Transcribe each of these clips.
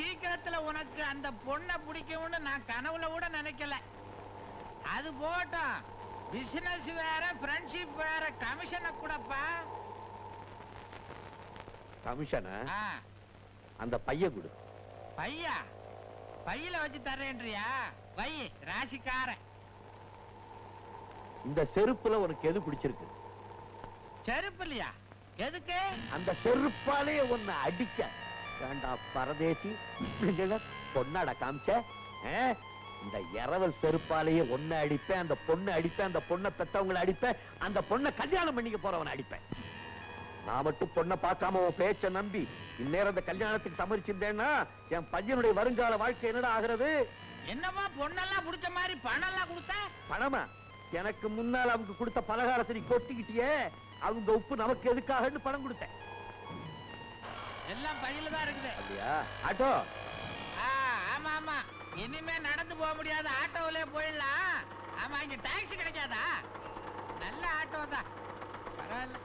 சீக்கிரத்துல உனக்கு அந்த பொண்ணை பிடிக்கும்னு நான் கனவுல கூட நினைக்கல. அது போட்டோம், பிசினஸ் வேற ஃப்ரெண்ட்ஷிப் வேற, கமிஷனை கூடப்பா. கமிஷனா? அந்த பைய கொடு. பையா? பையில வச்சு தர்றேன்றியா? வை, ராசிக்கார. இந்த செருப்புல உனக்கு எது பிடிச்சிருக்கு? செருப்பு இல்லையா? எதுக்கு? அந்த செருப்பாலே உன்னை அடிக்க வேண்டா பரதேசி. பொண்ணாட காமிச்ச இந்த இரவல் செருப்பாலேயே ஒன்ன அடிப்பேன், அந்த பொண்ணு அடிப்பேன், அந்த பொண்ணை பெத்தவங்களை அடிப்பேன், அந்த பொண்ணை கல்யாணம் பண்ணிக்க போறவனை அடிப்பேன். நான் மட்டும் பொண்ணை பார்க்காம உன் பேச்ச நம்பி இந்நேரம் அந்த கல்யாணத்துக்கு சமரிச்சிருந்தேன்னா என் பையனுடைய வருங்கால வாழ்க்கை என்னடா ஆகிறது? என்னமா பொண்ணெல்லாம் புடிச்ச மாதிரி பணம் எல்லாம் கொடுத்த? பணமா? எனக்கு முன்னால் அவங்க கொடுத்த பலகாரத்தை நீ கொட்டிக்கிட்டியே, அவங்க உப்பு நமக்கு எதுக்காகன்னு பணம் கொடுத்தேன். எல்லாம் பையில தான் இருக்குது. அப்படியா? ஆட்டோ? ஆமா ஆமா, இனிமே நடந்து போக முடியாது, ஆட்டோவிலே போயிடலாம். ஆமா, இங்க டாக்ஸி கிடைக்காதா? நல்ல ஆட்டோ தான், பரவாயில்ல.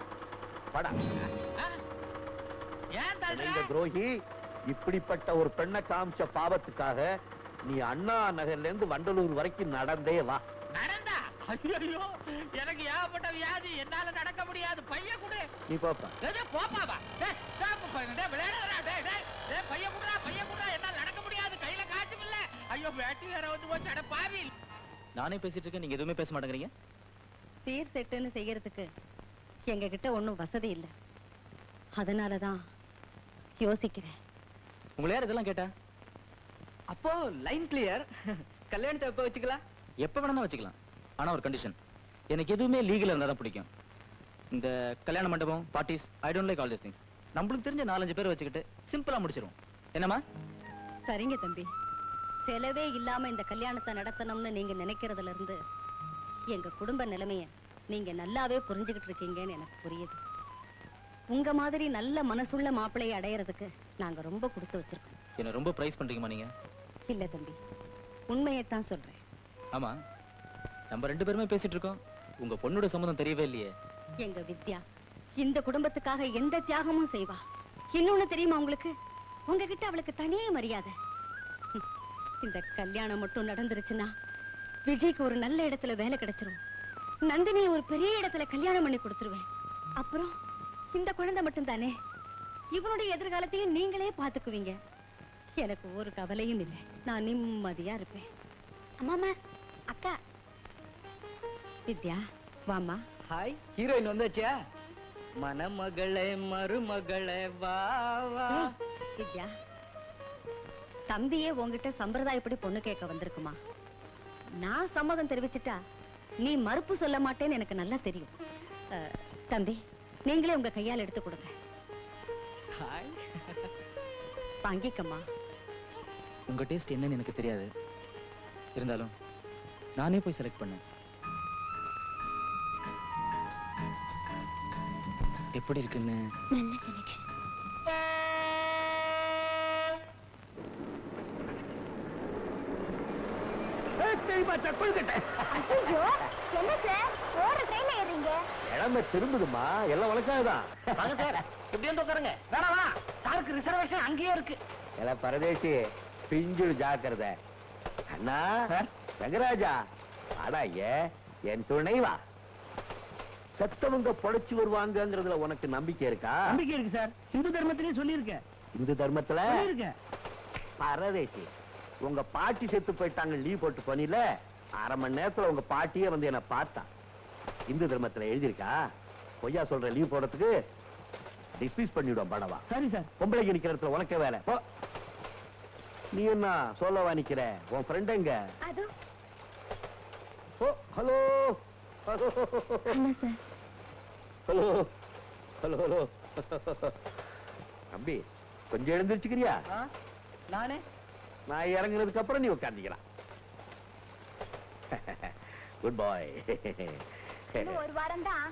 படா. ஏன் தள்ளுற? துரோகி, இப்படிப்பட்ட ஒரு பெண்ணை காமிச்ச பாவத்துக்காக நீ அண்ணா நகர்ல இருந்து வண்டலூர் வரைக்கும் நடந்தே வா. நடந்தா? ஐயோ, எனக்கு ஏகப்பட்ட வியாதி, என்னால நடக்க முடியாது. பைய கொடு. நீ போப்பா. போப்பாவா? பைய குடுறா, பைய குடுறா, என்னால நடக்க முடியாது, கையில காசும் இல்ல. ஐயோ, பேட்டி வேற வந்து போச்சு. அட பாவி. நானே பேசிட்டு இருக்கேன், நீங்க எதுவுமே பேச மாட்டேங்கிறீங்க. சீர் செட்டுன்னு செய்யறதுக்கு எங்க கிட்ட ஒண்ணும் வசதி இல்ல, அதனாலதான் யோசிக்கிறேன். உங்களை யார் இதெல்லாம் கேட்டா? அப்போ லைன் கிளியர். கல்யாணத்தை எப்ப வச்சுக்கலாம்? எப்ப வேணாலும் வச்சுக்கலாம். ஆனா ஒரு கண்டிஷன், எனக்கு எதுவுமே லீகல் இருந்தா தான் பிடிக்கும். இந்த கல்யாண மண்டபம், parties, I don't like all these things. நம்மளுக்கு தெரிஞ்ச 4-5 பேர் வச்சுக்கிட்டு சிம்பிளா முடிச்சிருவோம். என்னமா? சரிங்க தம்பி, செலவே இல்லாம இந்த கல்யாணத்தை நடத்தணும்னு நீங்க நினைக்கிறதுல இருந்து எங்க குடும்ப நிலைமைய நீங்க நல்லாவே புரிஞ்சுக்கிட்டு இருக்கீங்கன்னு எனக்கு புரியுது. உங்க மாதிரி நல்ல மனசுள்ள மாப்பிள்ளையை அடையறதுக்கு நாங்க ரொம்ப கொடுத்து வச்சிருக்கோம். என்ன ரொம்ப பிரைஸ் பண்றீங்கம்மா நீங்க? இல்ல தம்பி, உண்மையைத்தான் சொல்றேன். ஆமா, நம்ம 2 பேருமே பேசிட்டு இருக்கோம், உங்க பொண்ணோட சம்மதம் தெரியவே இல்லையே. எங்க வித்யா இந்த குடும்பத்துக்காக எந்த தியாகமும் செய்வா. இன்னொன்னு தெரியுமா உங்களுக்கு? உங்ககிட்ட அவளுக்கு தனியே மரியாதை. இந்த கல்யாணம் மட்டும் நடந்துருச்சுன்னா விஜய்க்கு ஒரு நல்ல இடத்துல வேலை கிடைச்சிரும், நந்தினியை ஒரு பெரிய இடத்துல கல்யாணம் பண்ணி கொடுத்துருவேன். அப்புறம் இந்த குழந்தை மட்டும் தானே, இவனுடைய எதிர்காலத்தையும் நீங்களே பாத்துக்குவீங்க. எனக்கு ஒரு கவலையும் இல்லை, நான் நிம்மதியா இருப்பேன். அம்மாமா, அக்கா. வித்யா வாமா. Hi, heroine வந்தாச்சியா? மணமகளே மருமகளே வா வா. வித்யா, தம்பியே உங்ககிட்ட சம்பிரதாயப்படி பொண்ணு கேட்க வந்திருக்குமா? நான் சம்மதம் தெரிவிச்சுட்டா நீ மறுப்பு சொல்ல மாட்டேன்னு எனக்கு நல்லா தெரியும். தம்பி, நீங்களே உங்க கையால் எடுத்து கொடுங்க. ஹாய். வாங்கிக்கம்மா. உங்க டேஸ்ட் என்னன்னு எனக்கு தெரியாது, இருந்தாலும் நானே போய் செலக்ட் பண்ணேன். எப்படி இருக்குன்னு? நல்ல செலக்ஷன். திரும்புதுமா, எல்லாம் உனக்காகதான். எப்படி வந்து உட்காருங்க. வேணாவா, காருக்கு ரிசர்வேஷன் அங்கேயே இருக்கு. எல்லாம் பரதேசி, பிஞ்சு ஜாக்கிரதை. அண்ணா ரங்கராஜா, அடா என் துணைவா. செத்தவங்க பொழைச்சு வருவாங்கிறதுல உனக்கு நம்பிக்கை இருக்கா? நம்பிக்கை இருக்கு சார், இந்து தர்மத்திலே சொல்லியிருக்கேன். இந்து தர்மத்துல இருக்கேன். பரதேசி, உங்க பாட்டி செத்து போயிட்டாங்க, லீவ் போட்டு போனில, 1/2 மணி நேரத்துல உங்க பாட்டியே வந்து என்ன பார்த்தா. இந்து தர்மத்துல எழுதிருக்கா? பொய்யா சொல்ற, லீவ் போடுறதுக்கு டிஸ்மிஸ் பண்ணிவிடும் படவா. சரி சார். பொம்பளைக்கு நிக்கிற இடத்துல உனக்கே வேலை. நீ என்ன சொல்லவா நிக்கிற? உன் ஃப்ரெண்ட் எங்க? Oh, hello hello hello hello hello. தம்பி, கொஞ்சம் எழுந்திருச்சுக்கிறியா? நானே நான் இறங்குறதுக்கு அப்புறம் நீ உட்காந்துக்கலாம். Good bye. ஒரு வாரம் தான்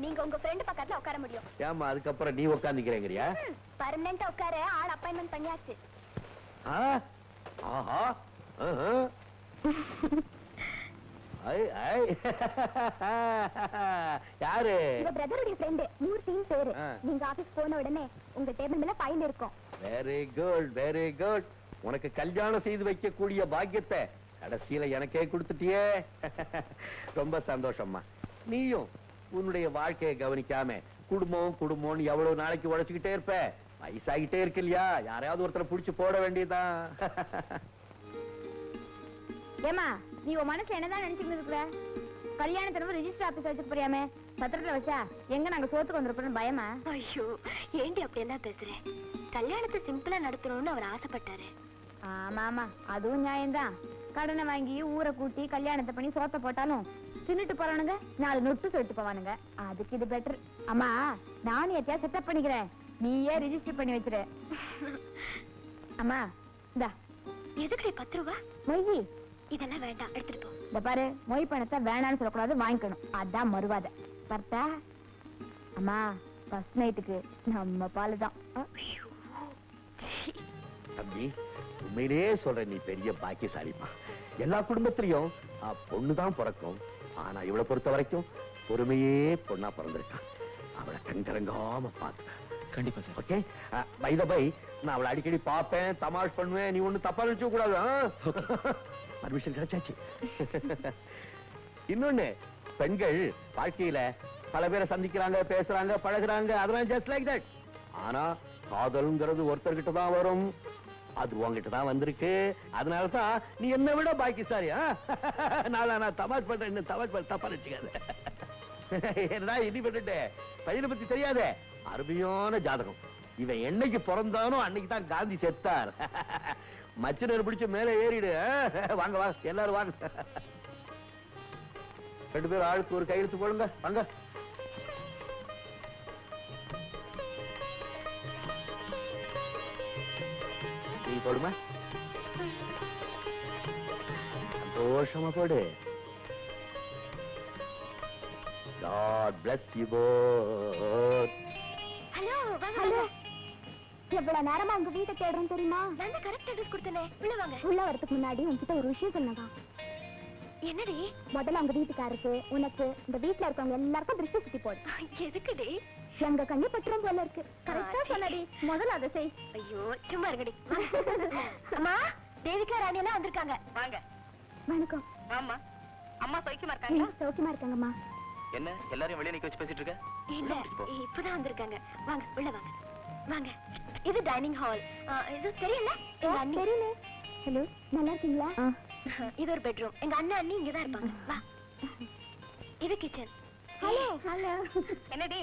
நீங்க உங்க ஃப்ரெண்ட் பக்கத்துல உட்கார முடியும். ஏமா அதுக்கப்புறம் நீ உட்காந்துக்கிறேங்கறியா? பர்மனெண்டா உட்கார ஆள் அப்பாயின்மெண்ட் பண்ணியாச்சு. ஆஹா, யாரு? உங்க பிரதருடைய ஃப்ரெண்ட் மூர்த்தின்னு பேரு. நீங்க ஆபீஸ் போன உடனே உங்க டேபிள் மேல ஃபைல் இருக்கும், வெரி குட் வெரி குட். உனக்கு கல்யாணம் செய்து வைக்கக்கூடிய பாக்கியத்தை கடைசியில எனக்கே கொடுத்துட்டியே. ரொம்ப சந்தோஷம்மா. நீயும் உன்னுடைய வாழ்க்கையை கவனிக்காம குடும்பம் குடும்பம்னு எவ்வளவு நாளைக்கு உழைச்சுக்கிட்டே இருப்ப? வயசாகிட்டே இருக்கு இல்லையா, யாரையாவது ஒருத்தரை புடிச்சு போட வேண்டியதுதான். ஏமா நீ உன் மனசுல என்னதான் நினைச்சுக்கிட்டு இருக்கிற? கல்யாணத்துல ரெஜிஸ்டர் ஆபீஸ் வச்சுக்க போறியாமே, பத்திரத்துல வச்சா எங்க நாங்க சோத்துக்கு வந்துருப்போம் பயமா? ஐயோ, ஏண்டி அப்படி எல்லாம் பேசுறேன்? கல்யாணத்தை சிம்பிளா நடத்தணும்னு அவர் ஆசைப்பட்டாரு. ஆமா ஆமா, அதுவும் நியாயம்தான். கடனை வாங்கி ஊரை கூட்டி கல்யாணத்தை பண்ணி சோத்த போட்டாலும் தின்னுட்டு போறானுங்க, 4 நொட்டு சொல்லிட்டு போவானுங்க. அதுக்கு இது பெட்டர். அம்மா நானும் எத்தையா செட்டப் பண்ணிக்கிறேன், நீயே ரிஜிஸ்டர் பண்ணி வச்சிரு. அம்மா இந்தா. எதுக்கு 10 ரூபா? மொய். இதெல்லாம் வேண்டாம், எடுத்துட்டு போ. இந்த பாரு, மொய் பணத்தை வேணான்னு சொல்லக்கூடாது, வாங்கிக்கணும். அதான் மறுவாத பார்த்தா. அம்மா ஃபர்ஸ்ட் நைட்டுக்கு நம்ம பாலு தான். தம்பி, உண்மையிலேயே சொல்றேன், நீ பெரிய பாக்கியசாலிமா. எல்லா குடும்பத்திலையும் பொண்ணுதான் பிறக்கும். ஆனா இவளை பொறுத்த வரைக்கும் பொறுமையே பொண்ணா பிறந்திருக்கான். அவளை கண்கரங்காம பாத்துக்க. கண்டிப்பா sir. Okay, bye the bye, நான் அவளை அடிக்கடி பாப்பேன், தமாஷ் பண்ணுவேன். நீ ஒண்ணு தப்பா நினைச்ச கூடாது. பர்மிஷன் கிடைச்சாச்சு. இன்னொன்னு, பெண்கள் வாழ்க்கையில பல பேரை சந்திக்கிறாங்க, பேசுறாங்க, பழகுறாங்க. அதெல்லாம் ஜஸ்ட் லைக் தட். ஆனா காதல்ங்கிறது ஒருத்தர்கிட்ட தான் வரும். அது உங்ககிட்ட தான் வந்திருக்கு. அதனாலதான் நீ என்ன விட பாக்கியசாலி. நான் தமாஷ் பண்றேன், என்ன தமாஷ் பண்ண தப்பா நினைச்சுக்காத. என்ன இனி பண்ணிட்டு பையனை பத்தி தெரியாதே, அருமையான ஜாதகம். இவன் என்னைக்கு பிறந்தானோ அன்னைக்கு தான் காந்தி செத்தார். மச்சினர் பிடிச்சு மேல ஏறிடு. வாங்க வாங்க எல்லாரும் வாங்க. 2 பேரும் ஆளுக்கு ஒரு கையெழுத்து போடுங்க. வாங்க. நீ போடுமா, சந்தோஷமா போடு. God bless you both. Hello, வாங்க. ஹலோ, எவ்வளவு நேரமா உங்க வீட்டை தேடுறோம் தெரியுமா? நான் தான் கரெக்ட் அட்ரஸ் கொடுத்தனே. உள்ள வாங்க. உள்ள வரதுக்கு முன்னாடி உன்கிட்ட ஒரு விஷயம் சொல்லலாம். என்னடி? முதல்ல உங்க வீட்டுக்காருக்கு, உனக்கு, இந்த வீட்டுல இருக்கவங்க எல்லாருக்கும் திருஷ்டி சுத்தி போடு. எதுக்குடி? எங்க கண்ணு பத்திரம் போல இருக்கு. கரெக்டா சொன்னடி, முதல்ல அதை செய். ஐயோ, சும்மா இருங்கடி. அம்மா, தேவிகா ராணி எல்லாம் வந்திருக்காங்க. வாங்க. வணக்கம். ஆமா, அம்மா சௌக்கியமா இருக்காங்களா? சௌக்கியமா இருக்காங்கம்மா. என்ன எல்லாரையும் வெளியே நிக்க வச்சு பேசிட்டு இருக்க? இல்ல, இப்பதான் வந்திருக்காங்க. வாங்க, உள்ள வாங்க. வாங்க. இது டைனிங் ஹால். இது தெரியல, எங்க அண்ணி. தெரியல. ஹலோ, நல்லா இருக்கீங்களா? இது ஒரு பெட்ரூம். எங்க அண்ணா அண்ணி இங்கதான் இருப்பாங்க. வா. இது கிச்சன். ஹலோ. ஹலோ. என்னடி,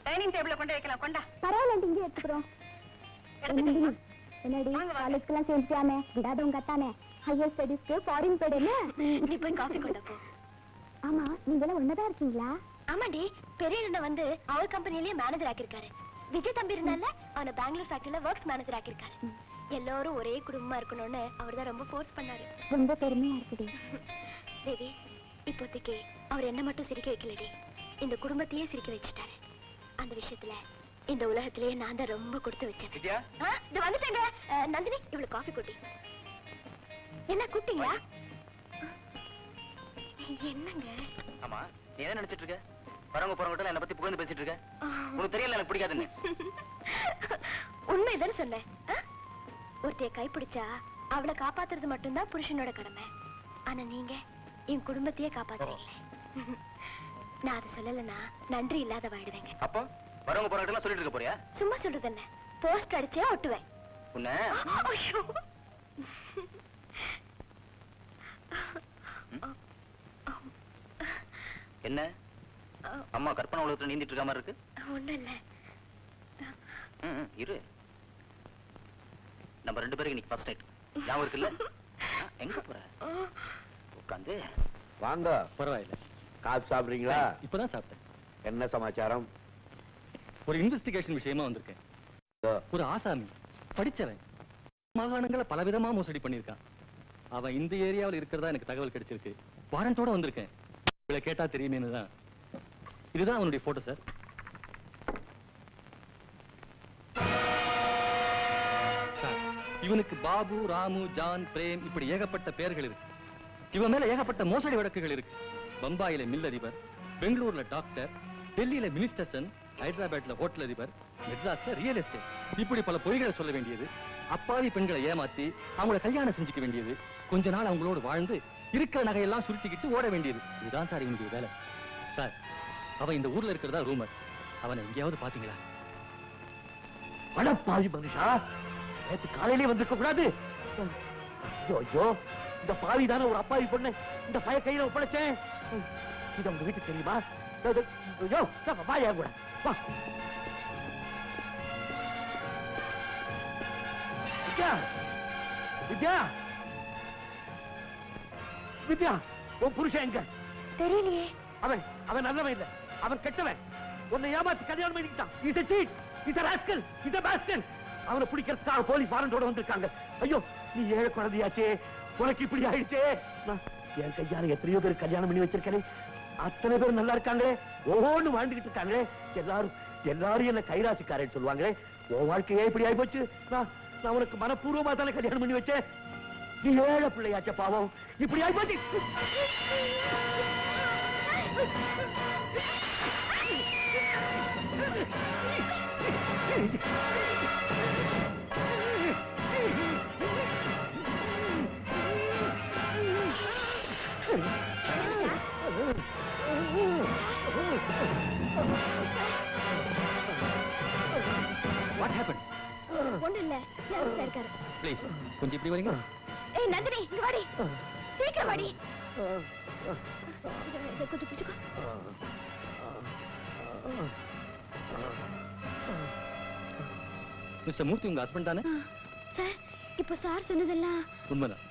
டைனிங் டேபிள்ல கொண்டு வைக்கலாம். கொண்டா. பரவாயில்ல, இங்கே எடுத்துக்கிறோம். என்னடி, காலேஜ்க்கெல்லாம் சேர்ந்துட்டாமே, விடாதவங்க கட்டானே. Higher ஸ்டடீஸ்க்கு foreign போயிடுன்னு. நீ போய் காஃபி கொண்டு போ. ஆமா, நீங்க எல்லாம் ஒன்னதா இருக்கீங்களா? ஆமாண்டி, பெரிய அண்ணன் வந்து அவர் கம்பெனிலேயே மேனேஜர் ஆக்கிருக்காரு. விஜய் தம்பி இருந்தால அவனை பெங்களூர் ஃபேக்டரியில ஒர்க்ஸ் மேனேஜர் ஆக்கிருக்காரு. எல்லாரும் ஒரே குடும்பமா இருக்கணும்னு அவர்தான் ரொம்ப ஃபோர்ஸ் பண்ணாரு. ரொம்ப பெருமையா இருக்குடி. தேவி, இப்போதைக்கு அவர் என்ன மட்டும் சிரிக்க வைக்கலடி, இந்த குடும்பத்தையே சிரிக்க வச்சுட்டாரு. அந்த விஷயத்துல இந்த உலகத்திலேயே நான் தான் ரொம்ப கொடுத்து வச்சேன். இது வந்துட்டேங்க. நந்தினி, இவ்வளவு காஃபி குட்டி. என்ன குட்டிங்களா? என்னங்க? ஆமா, நீ என்ன நினைச்சிட்டு இருக்க? வரவங்க போறவங்க என்ன பத்தி புகழ்ந்து பேசிட்டு இருக்க? உனக்கு தெரியல எனக்கு பிடிக்காதுன்னு. உண்மைதானே சொன்னேன். ஒருத்தைய கைப்பிடிச்சா அவளை காப்பாத்துறது மட்டும்தான் புருஷனோட கடமை. ஆனா நீங்க என் குடும்பத்தையே காப்பாத்துறீங்களே. நான் அதை சொல்லலைன்னா நன்றி இல்லாத வாயிடுவேங்க. அப்போ வரவங்க போறவங்க எல்லாம் சொல்லிட்டு இருக்க போறியா? சும்மா சொல்றது என்ன, போஸ்ட் அடிச்சே ஒட்டுவேன். உன்னை ஐயோ. என்ன அம்மா கற்பனை உலகத்துல நீந்திட்டு இருக்க மாதிரி இருக்கு? ஒண்ணும் இல்ல. இரு, நம்ம 2 பேருக்கு இன்னைக்கு ஃபர்ஸ்ட் நைட். ஞாபகம் இருக்குல்ல? எங்க போற? உட்காந்து வாங்க. பரவாயில்ல. காசு சாப்பிடுறீங்களா? இப்பதான் சாப்பிட்டேன். என்ன சமாச்சாரம்? ஒரு இன்வெஸ்டிகேஷன் விஷயமா வந்திருக்கேன். ஒரு ஆசாமி படிச்சவன் மாகாணங்களை பலவிதமா மோசடி பண்ணிருக்கான். அவன் இந்த ஏரியாவில் இருக்கிறதா எனக்கு தகவல் கிடைச்சிருக்கு. வாரண்டோட வந்திருக்கேன். இவளை கேட்டா தெரியுமேனு தான். இதுதான் அவனுடைய போட்டோ சார். இவனுக்கு பாபு, ராமு, ஜான், பிரேம் இப்படி ஏகப்பட்ட பெயர்கள் இருக்கு. இவன் மேல ஏகப்பட்ட மோசடி வழக்குகள் இருக்கு. பம்பாயில மில் அதிபர், பெங்களூர்ல டாக்டர், டெல்லியில மினிஸ்டர், ஹைதராபாத்ல ஹோட்டல் அதிபர், மெட்ராஸ்ல ரியல் எஸ்டேட், இப்படி பல பொய்களை சொல்ல வேண்டியது, அப்பாவி பெண்களை ஏமாத்தி அவங்கள கல்யாணம் செஞ்சுக்க வேண்டியது, கொஞ்ச நாள் அவங்களோடு வாழ்ந்து இருக்கிற நகையெல்லாம் சுருட்டிக்கிட்டு ஓட வேண்டியது. இதுதான் சார் இவனுடைய வேலை. சார், அவன் இந்த ஊர்ல இருக்கிறதா ரூமர். அவனை எங்கேயாவது பாத்தீங்களா? அடப்பாவி மனுஷா, நேத்து காலையிலே வந்திருக்க கூடாது. ஐயோ, இந்த பாவி தானே ஒரு அப்பாவி பொண்ணு இந்த பய கையில ஒப்படைச்சேன். இது உங்க வீட்டுக்கு தெரியுமா? ஐயோ, வா என் கூட வா. வித்யா, வித்யா, வித்யா, உன் புருஷன் எங்க? தெரியலையே. அவன் அவன் நல்லவன் இல்ல, அவன் கெட்டவன். உன்னை ஏமாத்தி கல்யாணம் பண்ணிக்கிட்டான். இது சீட், இது ராஸ்கல், இது பாஸ்கல். அவனை பிடிக்கிறதுக்காக போலீஸ் வாரண்டோட வந்திருக்காங்க. ஐயோ, நீ ஏழை குழந்தையாச்சே, உனக்கு இப்படி ஆயிடுச்சே. என் கையால எத்தனையோ பேர் கல்யாணம் பண்ணி வச்சிருக்கேன். அத்தனை பேர் நல்லா இருக்காங்களே, ஒவ்வொன்னு வாழ்ந்துகிட்டு இருக்காங்களே. எல்லாரும் என்ன கைராசிக்காரன்னு சொல்லுவாங்களே. உன் வாழ்க்கையே இப்படி ஆகி போச்சு. நான் உனக்கு மனப்பூர்வமா தானே கல்யாணம் பண்ணி வச்சேன். நீ ஏழை பிள்ளையாச்ச பாவம், இப்படி ஆகி போச்சு. What happened? ஒண்ணும் இல்ல, nervous-ஆ இருக்காரு. Please, கொஞ்சம் இப்படி வரீங்க. ஏய் நந்தினி, இங்க வாடி, சீக்கிரம் வாடி. இதை கொஞ்சம் பிடிச்சுக்கோ. மிஸ்டர் மூர்த்தி உங்க ஹஸ்பண்ட் தானே? சார், இப்போ சார் சொன்னதெல்லாம் உண்மைதான்.